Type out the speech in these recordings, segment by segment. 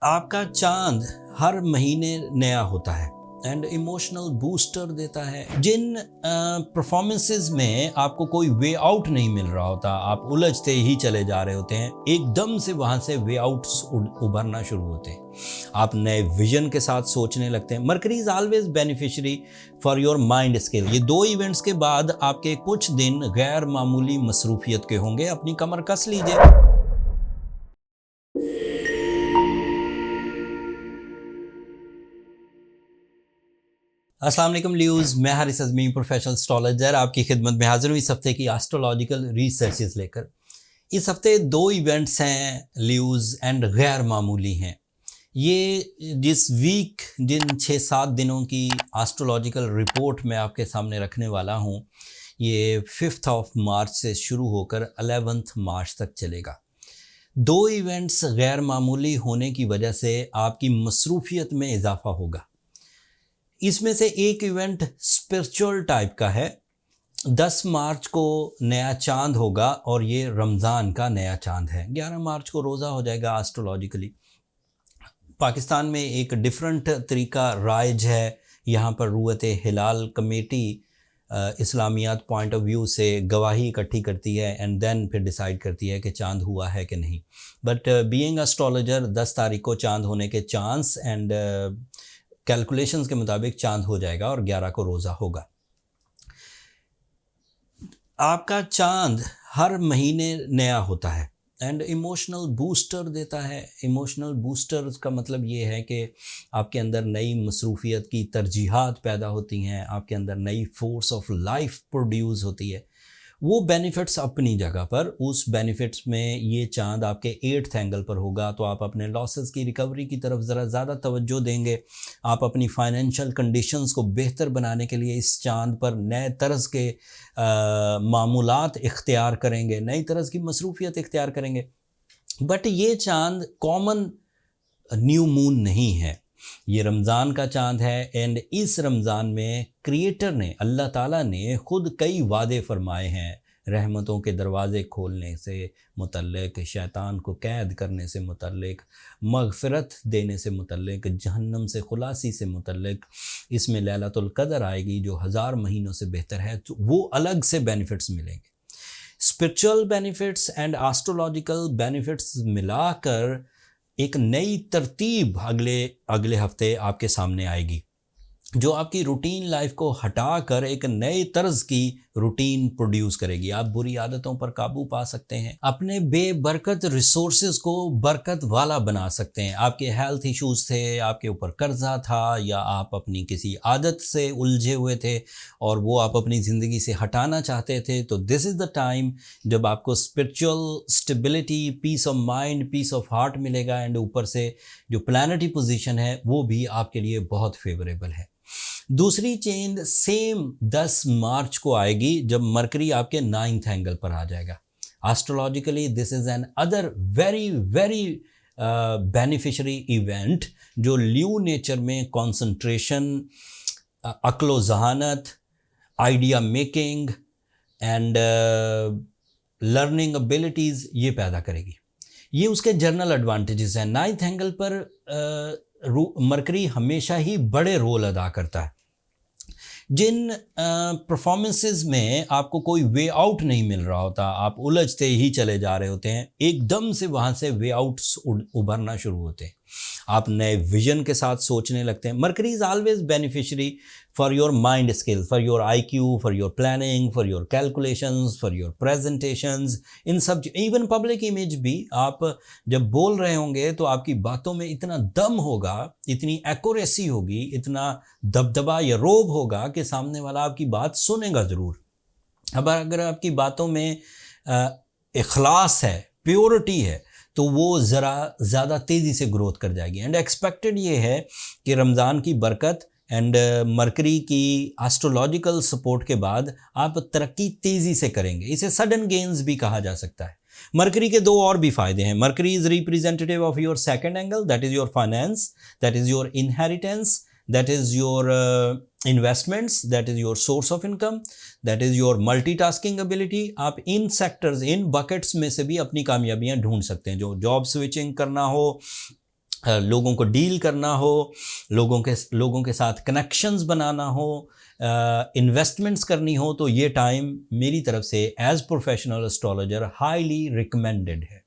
आपका चांद हर महीने नया होता है एंड इमोशनल बूस्टर देता है। जिन परफॉर्मेंसेस में आपको कोई वे आउट नहीं मिल रहा होता, आप उलझते ही चले जा रहे होते हैं, एकदम से वहाँ से वे आउट्स उभरना शुरू होते हैं। आप नए विजन के साथ सोचने लगते हैं। Mercury is always beneficiary for your mind skill. ये दो इवेंट्स के बाद आपके कुछ दिन गैर मामूली मसरूफियत के होंगे। अपनी कमर कस लीजिए। अस्सलाम वालेकुम ल्यूज़, मैं हारिस अज़मी प्रोफेशनल एस्ट्रोलॉजर आपकी खिदमत में हाजिर हूँ इस हफ्ते की एस्ट्रोलॉजिकल रिसर्चेस लेकर। इस हफ्ते दो इवेंट्स हैं ल्यूज़ एंड गैर मामूली हैं। ये जिस वीक जिन 6-7 दिनों की एस्ट्रोलॉजिकल रिपोर्ट मैं आपके सामने रखने वाला हूँ, ये 5 मार्च से शुरू होकर 11 मार्च तक चलेगा। दो इवेंट्स गैर मामूली होने की वजह से आपकी मसरूफियत में इजाफा होगा। इसमें से एक इवेंट स्पिरिचुअल टाइप का है। 10 मार्च को नया चांद होगा और ये रमज़ान का नया चांद है। 11 मार्च को रोज़ा हो जाएगा एस्ट्रोलॉजिकली। पाकिस्तान में एक डिफरेंट तरीका राइज है। यहाँ पर रूयत हिलाल कमेटी इस्लामियात पॉइंट ऑफ व्यू से गवाही इकट्ठी करती है एंड देन फिर डिसाइड करती है कि चांद हुआ है कि नहीं। बट बीइंग एस्ट्रोलॉजर 10 तारीख को चांद होने के चांस एंड कैलकुलेशंस के मुताबिक चांद हो जाएगा और 11 को रोज़ा होगा। आपका चांद हर महीने नया होता है एंड इमोशनल बूस्टर देता है। इमोशनल बूस्टर का मतलब ये है कि आपके अंदर नई मसरूफियत की तरजीहात पैदा होती हैं, आपके अंदर नई फोर्स ऑफ लाइफ प्रोड्यूस होती है। वो बेनिफिट्स अपनी जगह पर, उस बेनिफिट्स में ये चांद आपके 8th एंगल पर होगा तो आप अपने लॉसेस की रिकवरी की तरफ ज़रा ज़्यादा तवज्जो देंगे। आप अपनी फाइनेंशियल कंडीशंस को बेहतर बनाने के लिए इस चांद पर नए तर्ज के मामूलात इख्तियार करेंगे, नई तरज की मसरूफियत इख्तियार करेंगे। बट ये चांद कॉमन न्यू मून नहीं है, ये रमज़ान का चांद है। एंड इस रमज़ान में क्रिएटर ने, अल्लाह ताला ने खुद कई वादे फरमाए हैं, रहमतों के दरवाज़े खोलने से मुतल्लिक, शैतान को कैद करने से मुतल्लिक, मग़फ़िरत देने से मुतल्लिक, जहन्नम से खुलासी से मुतल्लिक। इसमें लैलतुल क़द्र आएगी जो 1000 महीनों से बेहतर है, तो वो अलग से बेनिफिट्स मिलेंगे। Spiritual benefits and astrological benefits मिलाकर एक नई तरतीब अगले हफ्ते आपके सामने आएगी, जो आपकी रूटीन लाइफ को हटाकर एक नए तर्ज की रूटीन प्रोड्यूस करेगी। आप बुरी आदतों पर काबू पा सकते हैं, अपने बेबरकत रिसोर्सेज को बरकत वाला बना सकते हैं। आपके हेल्थ इश्यूज थे, आपके ऊपर कर्जा था, या आप अपनी किसी आदत से उलझे हुए थे और वो आप अपनी ज़िंदगी से हटाना चाहते थे, तो दिस इज़ द टाइम जब आपको spiritual stability, peace of mind, peace of heart मिलेगा। एंड ऊपर से जो प्लानिटरी पोजीशन है वो भी आपके लिए बहुत फेवरेबल है। दूसरी चेंज सेम 10 मार्च को आएगी जब मरकरी आपके 9th एंगल पर आ जाएगा। Astrologically this is another very very beneficiary event, जो ल्यू नेचर में कंसंट्रेशन, अक्लो जहानत, idea making and learning abilities ये पैदा करेगी। ये उसके जर्नल एडवांटेजेस हैं। 9th एंगल पर मरकरी हमेशा ही बड़े रोल अदा करता है। जिन परफॉर्मेंसेस में आपको कोई वे आउट नहीं मिल रहा होता, आप उलझते ही चले जा रहे होते हैं, एकदम से वहाँ से वे आउट्स उभरना शुरू होते हैं। आप नए विजन के साथ सोचने लगते हैं। Mercury is always beneficiary for your mind skill, for your IQ, for your planning, for your calculations, for your presentations, इन सब, इवन पब्लिक इमेज भी। आप जब बोल रहे होंगे तो आपकी बातों में इतना दम होगा, इतनी एक्यूरेसी होगी, इतना दबदबा या रोब होगा कि सामने वाला आपकी बात सुनेगा ज़रूर। अब अगर आपकी बातों में इखलास है, प्योरिटी है, तो वो ज़रा ज़्यादा तेज़ी से ग्रोथ कर जाएगी। एंड एक्सपेक्टेड ये है कि रमज़ान की बरकत एंड मरकरी की एस्ट्रोलॉजिकल सपोर्ट के बाद आप तरक्की तेज़ी से करेंगे। इसे सडन गेन्स भी कहा जा सकता है। मरकरी के दो और भी फ़ायदे हैं। Mercury is representative of your 2nd angle, that is your finance, that is your inheritance, that is your investments, that is your source of income, that is your multitasking ability। आप इन sectors, इन buckets में से भी अपनी कामयाबियां ढूंढ सकते हैं। जो job switching करना हो, लोगों को डील करना हो, लोगों के साथ कनेक्शंस बनाना हो, इन्वेस्टमेंट्स करनी हो, तो ये टाइम मेरी तरफ से as professional astrologer highly recommended है।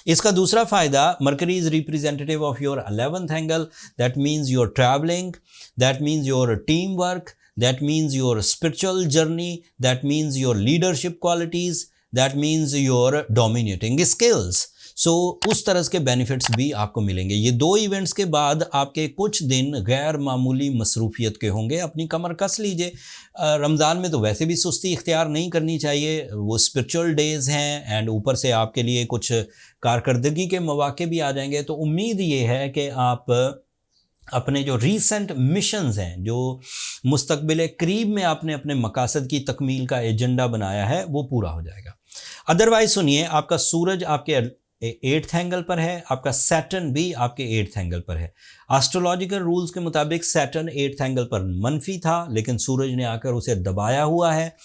इसका दूसरा फ़ायदा, Mercury is representative of your 11th angle, that means your travelling, that means your team work, that means your spiritual journey, that means your leadership qualities, that means your dominating skills. So उस तरह के benefits भी आपको मिलेंगे। ये 2 events के बाद आपके कुछ दिन गैर मामूली मसरूफियत के होंगे। अपनी कमर कस लीजिए। रमज़ान में तो वैसे भी सुस्ती इख्तियार नहीं करनी चाहिए, वो स्पिरिचुअल डेज़ हैं एंड ऊपर से आपके लिए कुछ कारकर्दगी के मौके भी आ जाएंगे। तो उम्मीद ये है कि आप अपने जो रीसेंट मिशंस हैं, जो मुस्तकबिल करीब में आपने अपने मकासद की तकमील का एजेंडा बनाया है, वो पूरा हो जाएगा। अदरवाइज सुनिए, आपका सूरज आपके 8th एंगल पर है, आपका सैटर्न भी आपके 8th एंगल पर है। एस्ट्रोलॉजिकल रूल्स के मुताबिक सैटर्न 8th एंगल पर मनफी था, लेकिन सूरज ने आकर उसे दबाया हुआ है।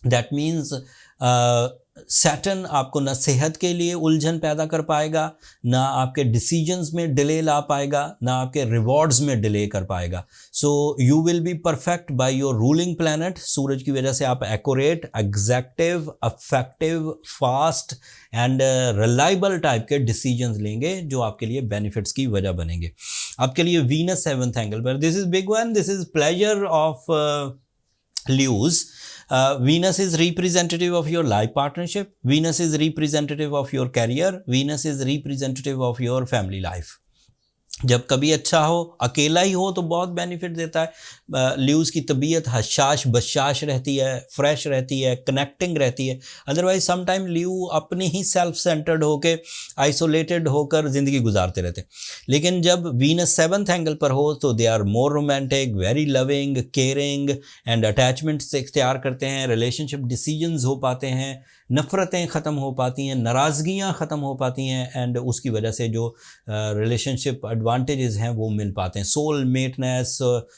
दैट मीन्स सैटर्न आपको न सेहत के लिए उलझन पैदा कर पाएगा, ना आपके डिसीजंस में डिले ला पाएगा, ना आपके रिवॉर्ड्स में डिले कर पाएगा। So you will be perfect by your ruling planet. सूरज की वजह से आप accurate, exactive, affective, fast and reliable type के डिसीजंस लेंगे, जो आपके लिए बेनिफिट्स की वजह बनेंगे। आपके लिए वीनस 7th एंगल पर, this is big one, this is pleasure of Leos. Venus is representative of your life partnership. Venus is representative of your career. Venus is representative of your family life. जब कभी अच्छा हो, अकेला ही हो तो बहुत benefit देता है। ल्यूज़ की तबीयत हशाश बशाश रहती है, फ्रेश रहती है, कनेक्टिंग रहती है। अदरवाइज सम टाइम ल्यू अपने ही सेल्फ सेंटर्ड होके, आइसोलेटेड होकर ज़िंदगी गुजारते रहते हैं। लेकिन जब वीनस 7th एंगल पर हो तो they are more romantic, very loving, caring and attachment से इख्तियार करते हैं। रिलेशनशिप डिसीजंस हो पाते हैं, नफ़रतें ख़त्म हो पाती हैं, नाराज़गियाँ ख़त्म हो पाती हैं एंड उसकी वजह से जो रिलेशनशिप एडवांटेजेस हैं वो मिल पाते हैं। Soul mateness,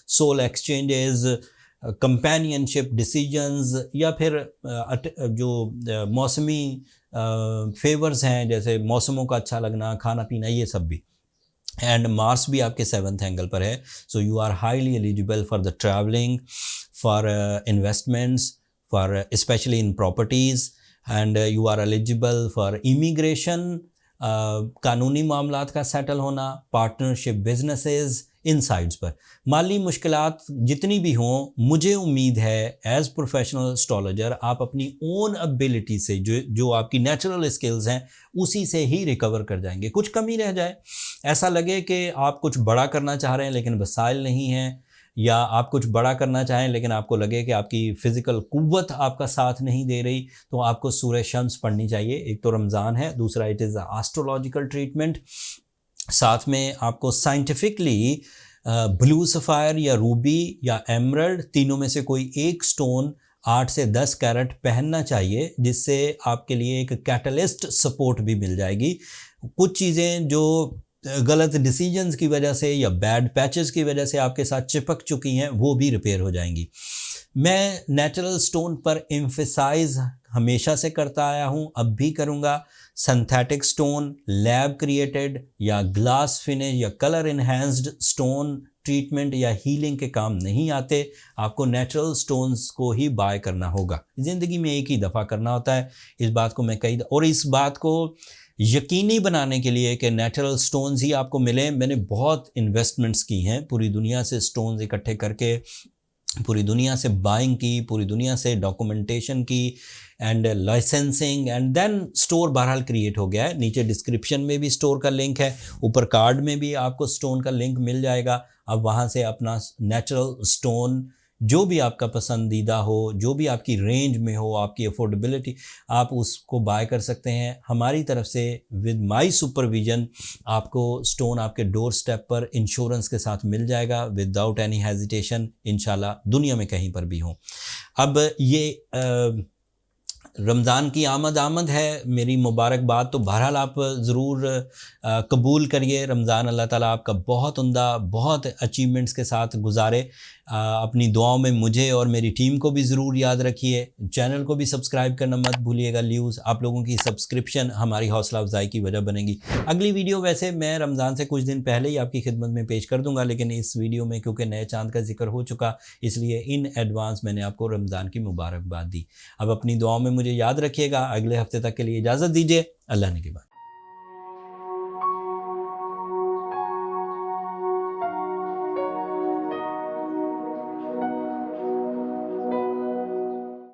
soul exchanges, companionship decisions, या फिर जो मौसमी फेवर्स हैं, जैसे मौसमों का अच्छा लगना, खाना पीना, ये सब भी। एंड मार्स भी आपके 7th एंगल पर है। So you are highly eligible for the travelling, for investments, for specially in properties, and you are eligible for immigration, कानूनी मामलात का सेटल होना, पार्टनरशिप बिजनेसेस, इन साइड्स पर। माली मुश्किलात जितनी भी हों, मुझे उम्मीद है एज प्रोफेशनल एस्ट्रोलॉजर आप अपनी ओन एबिलिटी से, जो आपकी नेचुरल स्किल्स हैं, उसी से ही रिकवर कर जाएंगे। कुछ कमी रह जाए, ऐसा लगे कि आप कुछ बड़ा करना चाह रहे हैं लेकिन वसाइल नहीं हैं, या आप कुछ बड़ा करना चाहें लेकिन आपको लगे कि आपकी फ़िज़िकल कुव्वत आपका साथ नहीं दे रही, तो आपको सूरह शम्स पढ़नी चाहिए। एक तो रमज़ान है, दूसरा इट इज़ एस्ट्रोलॉजिकल ट्रीटमेंट। साथ में आपको साइंटिफिकली ब्लू सफ़ायर या रूबी या एमरल्ड, तीनों में से कोई एक स्टोन 8 से 10 कैरेट पहनना चाहिए, जिससे आपके लिए एक कैटलिस्ट सपोर्ट भी मिल जाएगी। कुछ चीज़ें जो गलत डिसीजंस की वजह से या बैड पैचेस की वजह से आपके साथ चिपक चुकी हैं, वो भी रिपेयर हो जाएंगी। मैं नेचुरल स्टोन पर एम्फेसाइज हमेशा से करता आया हूँ, अब भी करूँगा। सिंथेटिक स्टोन, लैब क्रिएटेड या ग्लास फिनिश या कलर इन्हेंस्ड स्टोन ट्रीटमेंट या हीलिंग के काम नहीं आते। आपको नेचुरल स्टोन्स को ही बाय करना होगा। ज़िंदगी में एक ही दफ़ा करना होता है। इस बात को मैं और इस बात को यकीनी बनाने के लिए कि नेचुरल स्टोन्स ही आपको मिलें, मैंने बहुत इन्वेस्टमेंट्स की हैं, पूरी दुनिया से स्टोन्स इकट्ठे करके, पूरी दुनिया से बाइंग की, पूरी दुनिया से डॉक्यूमेंटेशन की and licensing, and then store बहरहाल क्रिएट हो गया है। नीचे डिस्क्रिप्शन में भी स्टोर का लिंक है, ऊपर कार्ड में भी आपको स्टोन का लिंक मिल जाएगा। अब वहाँ से अपना नेचुरल स्टोन जो भी आपका पसंदीदा हो, जो भी आपकी रेंज में हो, आपकी अफोर्डेबिलिटी, आप उसको बाय कर सकते हैं। हमारी तरफ से विद माय सुपरविजन आपको स्टोन आपके डोर स्टेप पर इंश्योरेंस के साथ मिल जाएगा विदाउट एनी हेजिटेशन, इंशाल्लाह दुनिया में कहीं पर भी हो। अब ये रमज़ान की आमद है, मेरी मुबारकबाद तो बहरहाल आप ज़रूर कबूल करिए। रमज़ान अल्लाह ताला आपका बहुत उम्दा, बहुत अचीवमेंट्स के साथ गुज़ारे। अपनी दुआओं में मुझे और मेरी टीम को भी ज़रूर याद रखिए। चैनल को भी सब्सक्राइब करना मत भूलिएगा। ल्यूज़ आप लोगों की सब्सक्रिप्शन हमारी हौसला अफजाई की वजह बनेगी। अगली वीडियो वैसे मैं रमज़ान से कुछ दिन पहले ही आपकी खिदमत में पेश कर दूँगा, लेकिन इस वीडियो में क्योंकि नए चाँद का ज़िक्र हो चुका, इसलिए इन एडवांस मैंने आपको रमज़ान की मुबारकबाद दी। अब अपनी दुआओं में मुझे याद रखिएगा। अगले हफ्ते तक के लिए इजाज़त दीजिए। अल्लाह ने के बाद।